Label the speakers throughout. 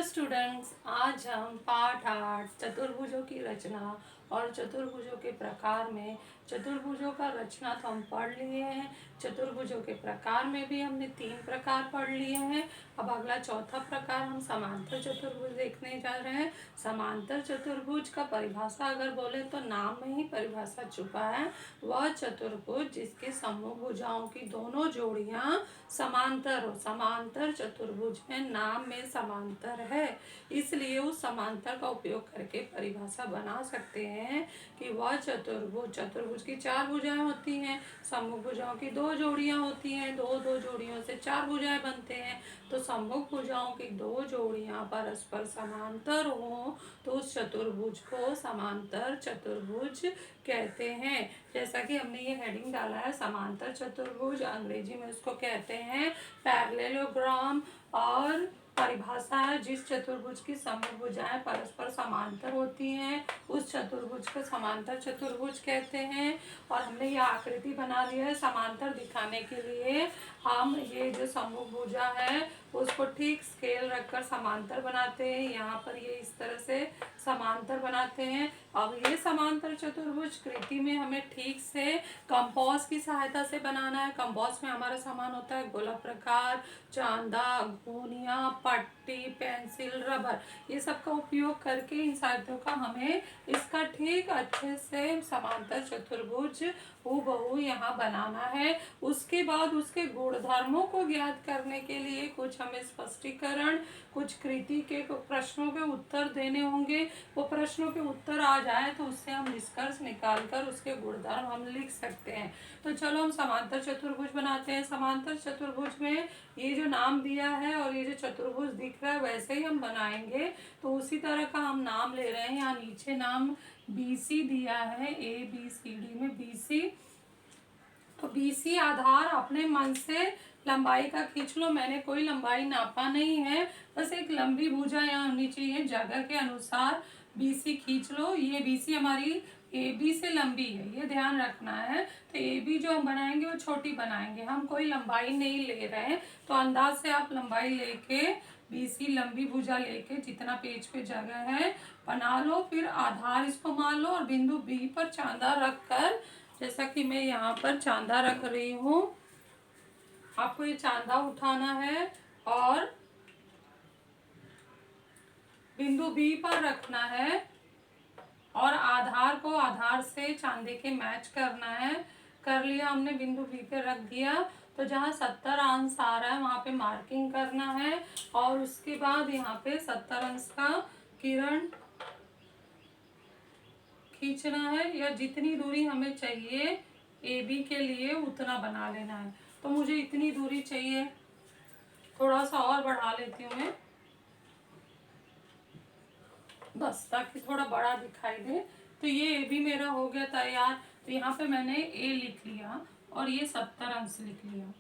Speaker 1: Students, आज हम पाठ 8 चतुर्भुजों की रचना और चतुर्भुजों के प्रकार में चतुर्भुजों का रचना तो हम पढ़ लिए हैं। चतुर्भुजों के प्रकार में भी हमने 3 प्रकार पढ़ लिए हैं। अब अगला चौथा प्रकार हम समांतर चतुर्भुज देखने जा रहे हैं। समांतर चतुर्भुज का परिभाषा अगर बोले तो नाम में ही परिभाषा छुपा है। वह चतुर्भुज जिसके समूह भुजाओं की दोनों जोड़ियां समांतर हो। समांतर चतुर्भुज में नाम में समांतर है, इसलिए उस समांतर का उपयोग करके परिभाषा बना सकते हैं कि वह चतुर्भुज की 4 भुजाएं होती हैं। सम्मुख भुजाओं की 2 जोड़ियां होती हैं। दो जोड़ियों से 4 भुजाएं बनते हैं। तो सम्मुख भुजाओं की 2 जोड़ियां परस्पर समांतर हो तो उस चतुर्भुज को समांतर चतुर्भुज कहते हैं। जैसा कि हमने ये हेडिंग डाला है, समांतर चतुर्भुज, अंग्रेजी में उसको कहते हैं पैरेललोग्राम। और परिभाषा है, जिस चतुर्भुज की समूह भुजाएं परस्पर समांतर होती हैं उस चतुर्भुज को समांतर चतुर्भुज कहते हैं। और हमने ये आकृति बना ली है समांतर दिखाने के लिए। हम ये जो समूह भुजा है उसको ठीक स्केल रखकर समांतर बनाते हैं। यहाँ पर ये इस तरह से समांतर बनाते हैं। अब ये समांतर चतुर्भुज कृति में हमें ठीक से कंपास की सहायता से बनाना है। कंपास में हमारा सामान होता है गोला प्रकार, चांदा, गोनिया, पट्टी, पेंसिल, रबर। ये सब का उपयोग करके इन साहित्यों का हमें इसका ठीक अच्छे से समांतर चतुर्भुज हूबहू यहाँ बनाना है। उसके बाद उसके गुणधर्मों को ज्ञात करने के लिए कुछ हमें स्पष्टीकरण, कुछ कृति के प्रश्नों के उत्तर देने होंगे। वो प्रश्नों के उत्तर आ जाए तो उससे हम निष्कर्ष निकालकर उसके गुणधर्म हम लिख सकते हैं। तो चलो हम समांतर चतुर्भुज बनाते हैं। समांतर चतुर्भुज में ये जो नाम दिया है और ये जो चतुर्भुज दिख रहा है वैसे ही हम बनाएंगे। तो उसी तरह का हम नाम ले रहे हैं। यहाँ नीचे नाम BC दिया है, ABCD में BC। तो BC आधार अपने मन से लंबाई का खींच लो। मैंने कोई लंबाई नापा नहीं है, बस एक लंबी भुजा यहाँ होनी चाहिए। जगह के अनुसार BC खींच लो। ये BC हमारी AB से लंबी है, ये ध्यान रखना है। तो AB जो हम बनाएंगे वो छोटी बनाएंगे, हम कोई लंबाई नहीं ले रहे हैं। तो अंदाज से आप लंबाई लेके BC लंबी भुजा लेके जितना पेज पे जगह है बना लो। फिर आधार इसको मान लो और बिंदु B पर चांदा रख कर, जैसा कि मैं यहाँ पर चांदा रख रही हूँ, आपको ये चांदा उठाना है और बिंदु B पर रखना है और आधार को आधार से चांदे के मैच करना है। कर लिया हमने, बिंदु B पे रख दिया। तो जहाँ 70 अंश आ रहा है वहाँ पे मार्किंग करना है और उसके बाद यहाँ पे 70 अंश का किरण खींचना है, या जितनी दूरी हमें चाहिए AB के लिए उतना बना लेना है। तो मुझे इतनी दूरी चाहिए, थोड़ा सा और बढ़ा लेती हूँ मैं बस, ताकि थोड़ा बड़ा दिखाई दे। तो ये AB मेरा हो गया तैयार। तो यहाँ पे मैंने A लिख लिया और ये 70 अंश लिख लिया।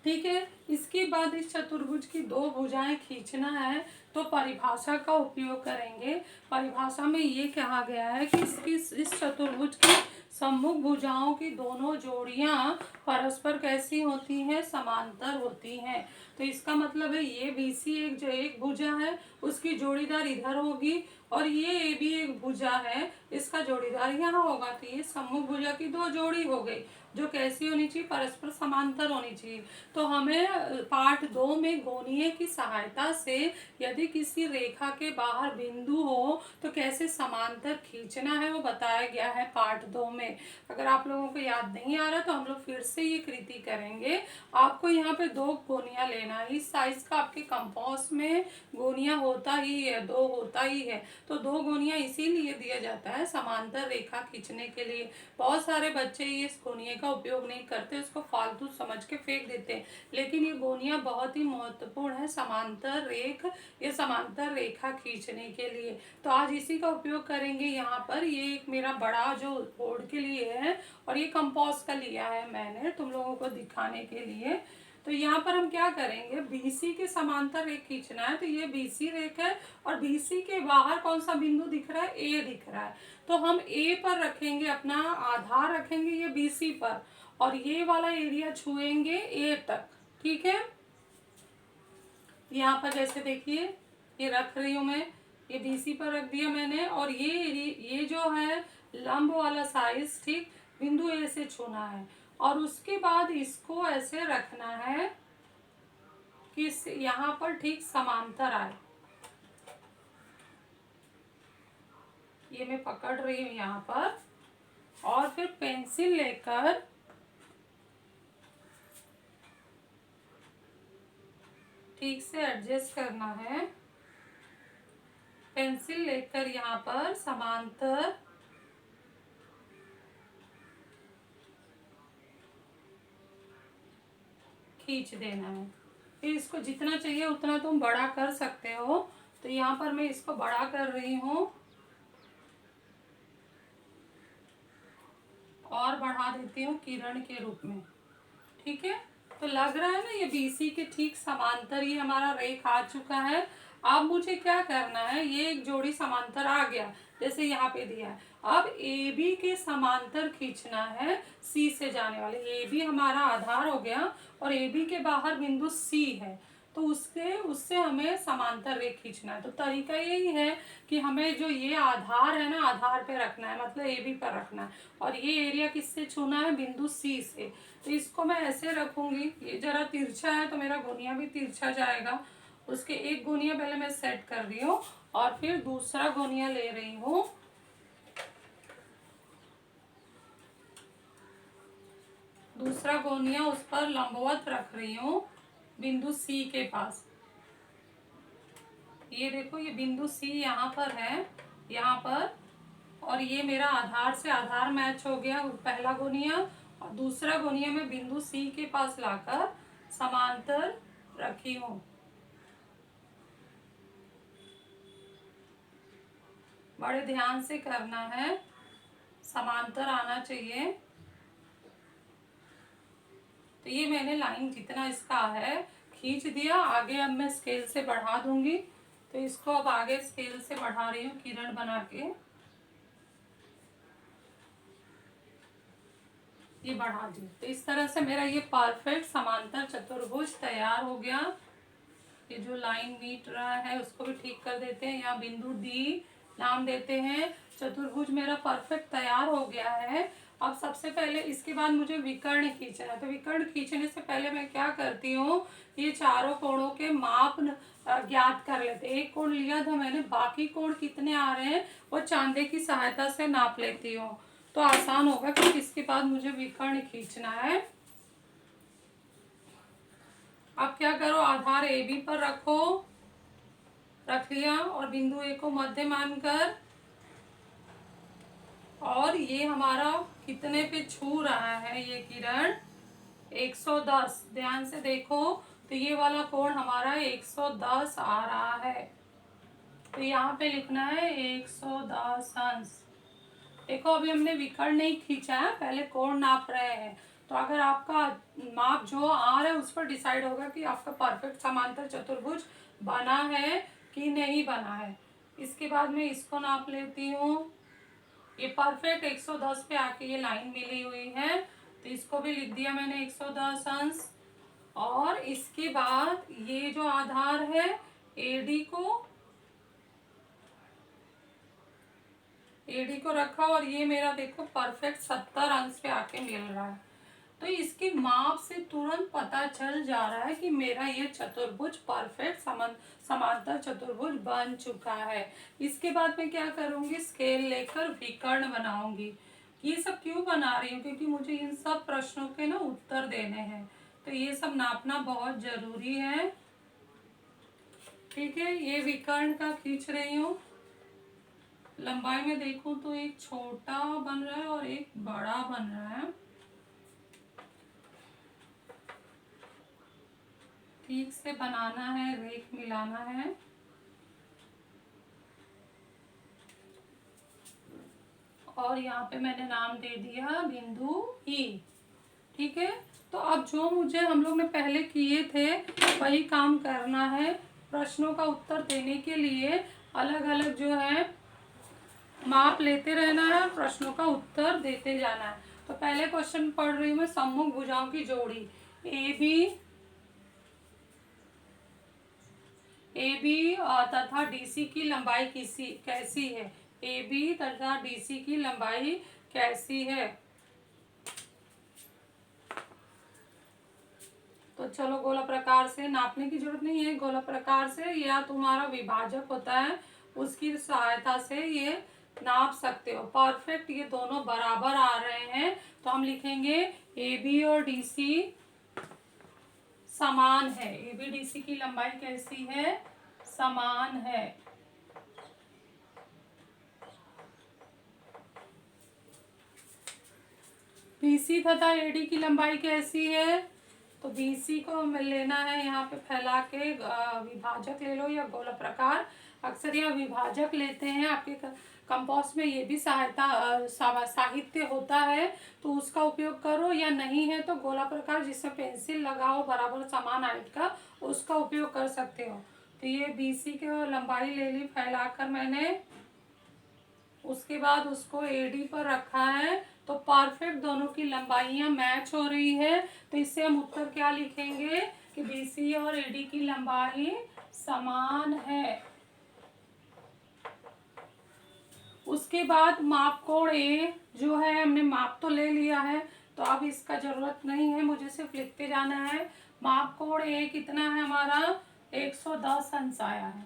Speaker 1: ठीक है। इसके बाद इस चतुर्भुज की 2 भुजाएं खींचना है तो परिभाषा का उपयोग करेंगे। परिभाषा में ये कहा गया है कि इस चतुर्भुज की सम्मुख भुजाओं की दोनों जोड़ियां परस्पर कैसी होती हैं, समांतर होती हैं। तो इसका मतलब है ये BC एक भुजा है, उसकी जोड़ीदार इधर होगी, और ये AB एक भुजा है, इसका जोड़ीदार यहाँ होगा। तो ये सम्मुख भुजा की 2 जोड़ी हो गई, जो कैसी होनी चाहिए, परस्पर समांतर होनी चाहिए। तो हमें पाठ 2 में गोनीय की सहायता से यदि किसी रेखा के बाहर बिंदु हो तो कैसे समांतर खींचना है वो बताया गया है पाठ 2 में। अगर आप लोगों को याद नहीं आ रहा तो हम लोग फिर से ये कृति करेंगे। आपको यहाँ पे 2 गोनिया लेना है। इस साइज का आपके कंपास में गोनिया होता ही है, 2 होता ही है। तो 2 गोनिया इसीलिए दिया जाता है समांतर रेखा खींचने के लिए। बहुत सारे बच्चे ये इस गोनिया का उपयोग नहीं करते, उसको फालतू समझ के फेंक देते हैं, लेकिन ये गोनिया बहुत ही महत्वपूर्ण है समांतर रेखा खींचने के लिए। तो आज इसी का उपयोग करेंगे। यहाँ पर ये एक मेरा बड़ा जो बोर्ड के लिए है और ये कंपास का लिया है मैंने तुम लोगों को दिखाने के लिए। तो यहाँ पर हम क्या करेंगे, BC के समांतर रेखा खींचना है। तो ये BC रेखा है और BC के बाहर कौन सा बिंदु दिख रहा है, A दिख रहा है। तो हम A पर रखेंगे, अपना आधार रखेंगे ये BC पर, और ये वाला एरिया छुएंगे A तक। ठीक है, यहाँ पर जैसे देखिए ये रख रही हूँ मैं, ये BC पर रख दिया मैंने, और ये जो है लंब वाला साइज ठीक बिंदु A से छूना है, और उसके बाद इसको ऐसे रखना है कि यहाँ पर ठीक समांतर आए। ये मैं पकड़ रही हूँ यहाँ पर, और फिर पेंसिल लेकर ठीक से एडजस्ट करना है। पेंसिल लेकर यहाँ पर समांतर खींच देना है। फिर इसको जितना चाहिए उतना तुम बड़ा कर सकते हो, तो यहाँ पर मैं इसको बड़ा कर रही हूँ और बढ़ा देती हूँ किरण के रूप में। ठीक है, तो लग रहा है ना ये BC के ठीक समांतर ही हमारा रेख आ चुका है। अब मुझे क्या करना है, ये एक जोड़ी समांतर आ गया जैसे यहाँ पे दिया है। अब AB के समांतर खींचना है C से जाने वाले। AB हमारा आधार हो गया और AB के बाहर बिंदु C है, तो उससे हमें समांतर रेख खींचना है। तो तरीका यही है कि हमें जो ये आधार है ना, आधार पे रखना है, मतलब AB पर रखना है, और ये एरिया किससे छूना है, बिंदु C से। तो इसको मैं ऐसे रखूंगी, ये जरा तिरछा है तो मेरा गोनिया भी तिरछा जाएगा। उसके एक गोनिया पहले मैं सेट कर रही हूँ, और फिर दूसरा गोनिया ले रही हूँ। दूसरा गोनिया उस पर लंबवत रख रही हूँ बिंदु C के पास। ये देखो, ये बिंदु C यहाँ पर है, यहाँ पर, और ये मेरा आधार से आधार मैच हो गया पहला गोनिया, और दूसरा गोनिया में बिंदु C के पास लाकर समांतर रखी हूँ। बड़े ध्यान से करना है, समांतर आना चाहिए। तो ये मैंने लाइन जितना इसका है खींच दिया। आगे अब मैं स्केल से बढ़ा दूंगी, तो इसको अब आगे स्केल से बढ़ा रही हूँ किरण बना के। ये बढ़ा दी, तो इस तरह से मेरा ये परफेक्ट समांतर चतुर्भुज तैयार हो गया। ये जो लाइन मीट रहा है उसको भी ठीक कर देते हैं, यहाँ बिंदु D नाम देते हैं। चतुर्भुज मेरा परफेक्ट तैयार हो गया है। अब सबसे पहले इसके बाद मुझे विकर्ण खींचना है, तो विकर्ण खींचने से पहले मैं क्या करती हूँ, ये चारों कोणों के माप ज्ञात कर लेते। एक कोण लिया था मैंने, बाकी कोण कितने आ रहे हैं वो चांदे की सहायता से नाप लेती हूँ, तो आसान होगा कि इसके बाद मुझे विकर्ण खींचना है। अब क्या करो, आधार AB पर रख लिया, और बिंदु A को मध्य मानकर, और ये हमारा कितने पे छू रहा है ये किरण, 110। ध्यान से देखो, तो ये वाला कोण हमारा 110 आ रहा है, तो यहाँ पे लिखना है 110 अंश। देखो अभी हमने विकर्ण नहीं खींचा है, पहले कोण नाप रहे हैं, तो अगर आपका माप जो आ रहा है उस पर डिसाइड होगा कि आपका परफेक्ट समांतर चतुर्भुज बना है कि नहीं बना है। इसके बाद मैं इसको नाप लेती हूँ। ये परफेक्ट 110 पे आके ये लाइन मिली हुई है, तो इसको भी लिख दिया मैंने 110 अंश। और इसके बाद ये जो आधार है एडी को रखा, और ये मेरा देखो परफेक्ट 70 अंश पे आके मिल रहा है। तो इसके माप से तुरंत पता चल जा रहा है कि मेरा ये चतुर्भुज परफेक्ट समांतर चतुर्भुज बन चुका है। इसके बाद मैं क्या करूंगी, स्केल लेकर विकर्ण बनाऊंगी। ये सब क्यों बना रही हूँ, क्योंकि मुझे इन सब प्रश्नों के ना उत्तर देने हैं, तो ये सब नापना बहुत जरूरी है। ठीक है, ये विकर्ण का खींच रही हूँ। लंबाई में देखूं तो एक छोटा बन रहा है और एक बड़ा बन रहा है। ठीक से बनाना है, रेख मिलाना है। और यहाँ पे मैंने नाम दे दिया बिंदु E। ठीक है, तो अब जो मुझे हम लोग ने पहले किए थे वही काम करना है। प्रश्नों का उत्तर देने के लिए अलग अलग जो है माप लेते रहना है, प्रश्नों का उत्तर देते जाना है। तो पहले क्वेश्चन पढ़ रही हूँ मैं, सम्मुख भुजाओं की जोड़ी AB ए बी तथा डी सी की लंबाई कैसी है। ए बी तथा डी सी की लंबाई कैसी है। तो चलो गोला प्रकार से नापने की जरूरत नहीं है, गोला प्रकार से या तुम्हारा विभाजक होता है उसकी सहायता से ये नाप सकते हो। परफेक्ट ये दोनों बराबर आ रहे हैं तो हम लिखेंगे ए बी और डी सी समान है। ए बी डी सी की लंबाई कैसी है, समान है। बीसी तथा एडी की लंबाई कैसी है। तो बीसी को हमें लेना है यहाँ पे फैला के, विभाजक ले लो या गोला प्रकार। अक्सर यह विभाजक लेते हैं, आपके कंपास में ये भी साहित्य होता है तो उसका उपयोग करो, या नहीं है तो गोला प्रकार जिसमें पेंसिल लगाओ बराबर समान हाइट का, उसका उपयोग कर सकते हो। तो ये बीसी की लंबाई ले ली फैलाकर मैंने, उसके बाद उसको एडी पर रखा है तो परफेक्ट दोनों की लंबाइयां मैच हो रही है। तो इससे हम उत्तर क्या लिखेंगे कि बीसी और एडी की लंबाई समान है। उसके बाद माप कोण ए जो है हमने माप तो ले लिया है तो अब इसका जरूरत नहीं है, मुझे सिर्फ लिखते जाना है। माप कोण ए कितना है हमारा 110 अंश आया है।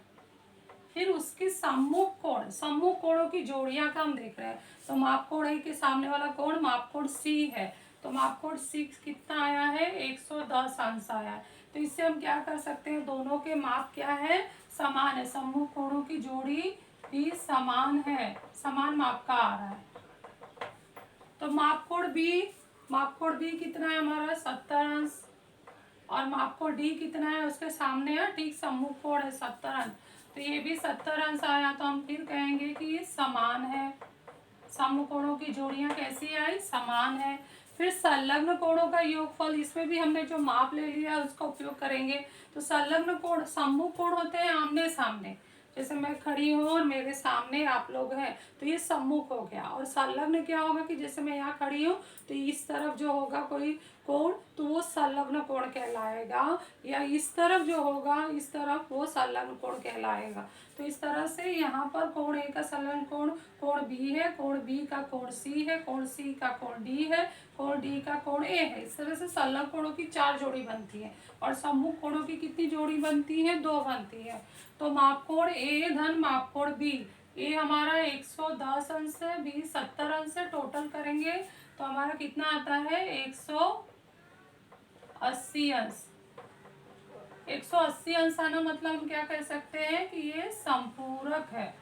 Speaker 1: फिर उसके सम्मुख कोणों की जोड़ियां का हम देख रहे हैं। तो माप कोण ए के सामने वाला कोण माप कोण सी है, तो माप कोण सी कितना आया है 110 अंश आया है। तो इससे हम क्या कर सकते हैं, दोनों के माप क्या है, समान है। सम्मुख कोणों की जोड़ी भी समान है, समान माप का आ रहा है। तो माप कोण बी कितना है हमारा 70 अंश, और माप कोण डी कितना है उसके सामने है, ठीक सम्मुख कोण है 70 अंश, तो ये भी 70 अंश आया। तो हम फिर कहेंगे कि ये समान है। सम्मुख कोणों की जोड़ियां कैसी आई, समान है। फिर संलग्न कोणों का योगफल, इसमें भी हमने जो माप ले लिया उसका उपयोग करेंगे। तो संलग्न कोण, सम्मुख कोण होते हैं आमने सामने, जैसे मैं खड़ी हूँ और मेरे सामने आप लोग हैं तो ये सम्मुख हो गया। और संलग्न क्या होगा कि जैसे मैं यहाँ खड़ी हूँ तो इस तरफ जो होगा कोई कोण तो वो संलग्न कोण कहलाएगा, या इस तरफ जो होगा इस तरफ वो संलग्न कोण कहलाएगा। तो इस तरह से यहाँ पर कोण ए का संलग्न कोण कोण बी है, कोण बी का कोण सी है, कोण सी का कोण डी है, कोण डी का कोण ए है। इस तरह से संलग्न कोणों की 4 जोड़ी बनती है। और सम्मुख कोणों की कितनी जोड़ी बनती है, 2 बनती है। तो माप कोण ए धन माप कोण बी, ए हमारा 110 अंश है, बी 70 अंश है, टोटल करेंगे तो हमारा कितना आता है 180 अंश। 180 अंश आना मतलब हम क्या कह सकते हैं कि ये संपूरक है।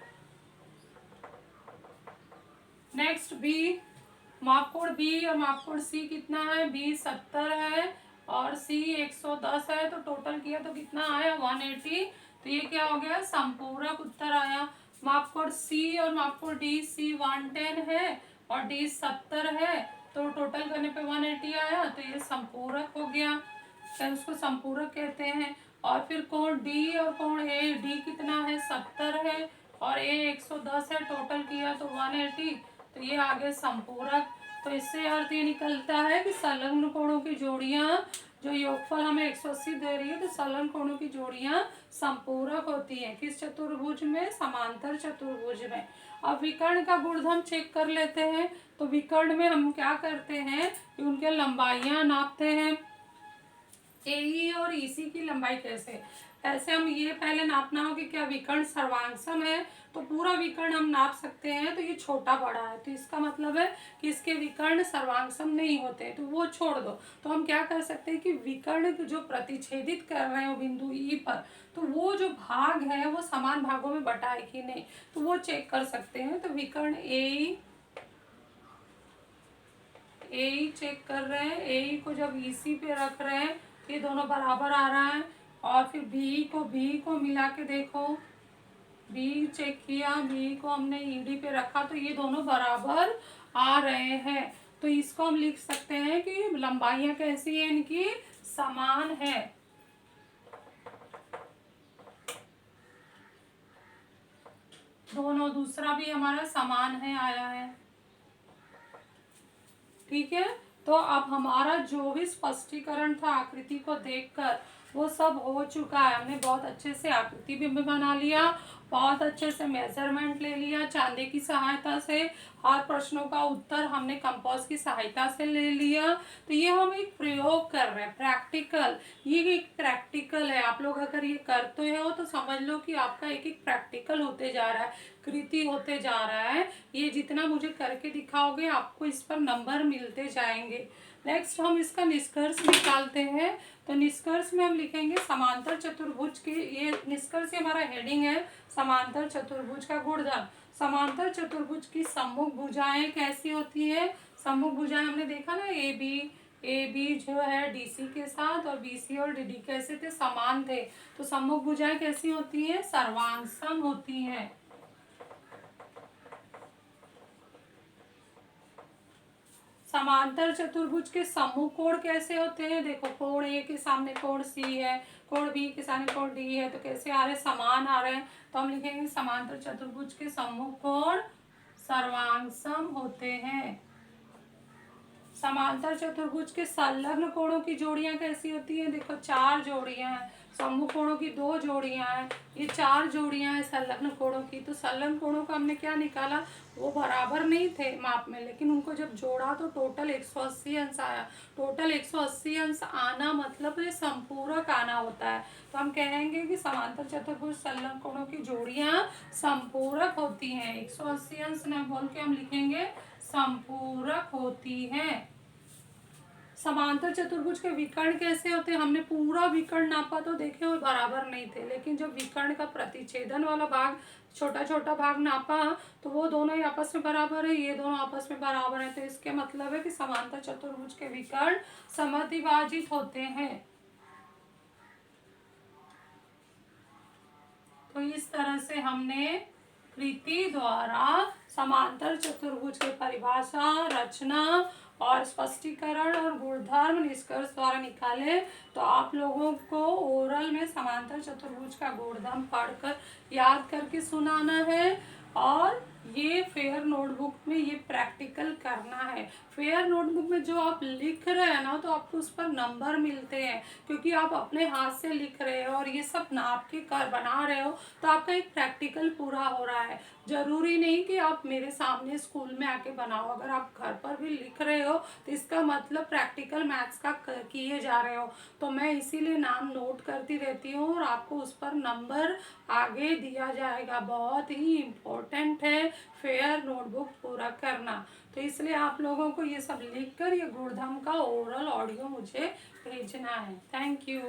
Speaker 1: नेक्स्ट बी, माप कोण बी और माप कोण सी कितना है, बी 70 है और सी 110 है, तो टोटल किया तो कितना आया 180। तो ये क्या हो गया, संपूरक उत्तर आया। माप कोण सी और माप कोण डी, सी 110 है और डी 70 है, तो टोटल करने पे 180 आया, तो ये संपूरक हो गया, तो उसको संपूरक कहते हैं। और फिर कोण डी और कोण ए, डी कितना है 70 है और ए 110 है, टोटल किया तो 180, तो ये आगे संपूरक। तो इससे अर्थ ये निकलता है कि संलग्न कोणों की जोड़ियां, जो योगफल हमें 180 दे रही है, तो संलग्न कोणों की जोड़ियां संपूरक होती हैं। किस चतुर्भुज में, समांतर चतुर्भुज में। अब विकर्ण का गुणधर्म चेक कर लेते हैं। तो विकर्ण में हम क्या करते हैं कि उनके लंबाइयां नापते हैं। एई और ईसी की लंबाई कैसे, ऐसे हम ये पहले नापना हो कि क्या विकर्ण सर्वांगसम है, तो पूरा विकर्ण हम नाप सकते हैं। तो ये छोटा बड़ा है तो इसका मतलब है कि इसके विकर्ण सर्वांगसम नहीं होते, तो वो छोड़ दो। तो हम क्या कर सकते हैं कि विकर्ण जो प्रतिच्छेदित कर रहे हो बिंदु ई पर, तो वो जो भाग है वो समान भागों में बटा है कि नहीं, तो वो चेक कर सकते हैं। तो विकर्ण ए चेक कर रहे हैं, ए को जब ईसी पे रख रहे हैं ये दोनों बराबर आ रहा है। और फिर बी को मिला के देखो, बी चेक किया, बी को हमने ईडी पे रखा तो ये दोनों बराबर आ रहे हैं। तो इसको हम लिख सकते हैं कि लंबाइयां कैसी है, इनकी समान है। दोनों, दूसरा भी हमारा समान है आया है, ठीक है। तो अब हमारा जो भी स्पष्टीकरण था आकृति को देखकर वो सब हो चुका है। हमने बहुत अच्छे से आकृति भी बना लिया, बहुत अच्छे से मेजरमेंट ले लिया चांदी की सहायता से, हर प्रश्नों का उत्तर हमने कंपास की सहायता से ले लिया। तो ये हम एक प्रयोग कर रहे हैं, प्रैक्टिकल। ये एक प्रैक्टिकल है। आप लोग अगर ये करते हो तो समझ लो कि आपका एक एक प्रैक्टिकल होते जा रहा है, कृति होते जा रहा है। ये जितना मुझे करके दिखाओगे आपको इस पर नंबर मिलते जाएंगे। नेक्स्ट हम इसका निष्कर्ष निकालते हैं। तो निष्कर्ष में हम लिखेंगे समांतर चतुर्भुज के, ये निष्कर्ष हमारा हेडिंग है, समांतर चतुर्भुज का गुणधर्म। समांतर चतुर्भुज की सम्मुख भुजाएं कैसी होती है? सम्मुख भुजाएं हमने देखा ना, ए बी जो है डीसी के साथ, और बीसी और डीडी कैसे थे? समान थे। तो सम्मुख भुजाएं कैसी होती है? सर्वांग होती हैं। समांतर चतुर्भुज के समूह कोण कैसे होते हैं? देखो, कोण ए के सामने कोण सी है, कोण बी के सामने कोण डी है, तो कैसे आ रहे हैं? समान आ रहे हैं। तो हम लिखेंगे समांतर चतुर्भुज के समूह कोण सर्वांग होते हैं। समांतर चतुर्भुज के संलग्न कोणों की जोड़ियां कैसी होती हैं? देखो, 4 जोड़ियां हैं। समूह कोणों की 2 जोड़ियां हैं, ये 4 जोड़ियां हैं संलग्न कोणों की। तो संलग्न कोणों का हमने क्या निकाला? वो बराबर नहीं थे माप में, लेकिन उनको जब जोड़ा तो टोटल 180 अंश आया। टोटल 180 अंश आना मतलब ये संपूरक आना होता है। तो हम कहेंगे कि समांतर चतुर्भुज संलग्न कोणों की जोड़ियां संपूरक होती हैं। 180 अंश न बोल के हम लिखेंगे संपूरक होती हैं। समांतर चतुर्भुज के विकर्ण कैसे होते हैं? हमने पूरा विकर्ण नापा तो देखे वो बराबर नहीं थे, लेकिन जब विकर्ण का प्रतिच्छेदन वाला भाग, छोटा छोटा भाग नापा, तो वो दोनों ही आपस में बराबर है, ये दोनों आपस में बराबर है। तो इसके मतलब है कि समांतर चतुर्भुज के विकर्ण समद्विभाजित होते हैं। तो इस तरह से हमने कृति द्वारा समांतर चतुर्भुज के परिभाषा, रचना और स्पष्टीकरण और गुणधर्म निष्कर्ष द्वारा निकाले। तो आप लोगों को ओरल में समांतर चतुर्भुज का गुणधर्म पढ़कर याद करके सुनाना है, और ये फेयर नोटबुक में ये प्रैक्टिकल करना है। फेयर नोटबुक में जो आप लिख रहे हैं ना, तो आपको उस पर नंबर मिलते हैं, क्योंकि आप अपने हाथ से लिख रहे हो और ये सब नाप के कर बना रहे हो। तो आपका एक प्रैक्टिकल पूरा हो रहा है। जरूरी नहीं कि आप मेरे सामने स्कूल में आके बनाओ। अगर आप घर पर भी लिख रहे हो तो इसका मतलब प्रैक्टिकल मैथ्स का किए जा रहे हो। तो मैं इसीलिए नाम नोट करती रहती हूँ, और आपको उस पर नंबर आगे दिया जाएगा। बहुत ही इम्पोर्टेंट है फेयर नोटबुक पूरा करना। तो इसलिए आप लोगों को ये सब लिखकर ये गुणधर्म का ओरल ऑडियो मुझे भेजना है। Thank you.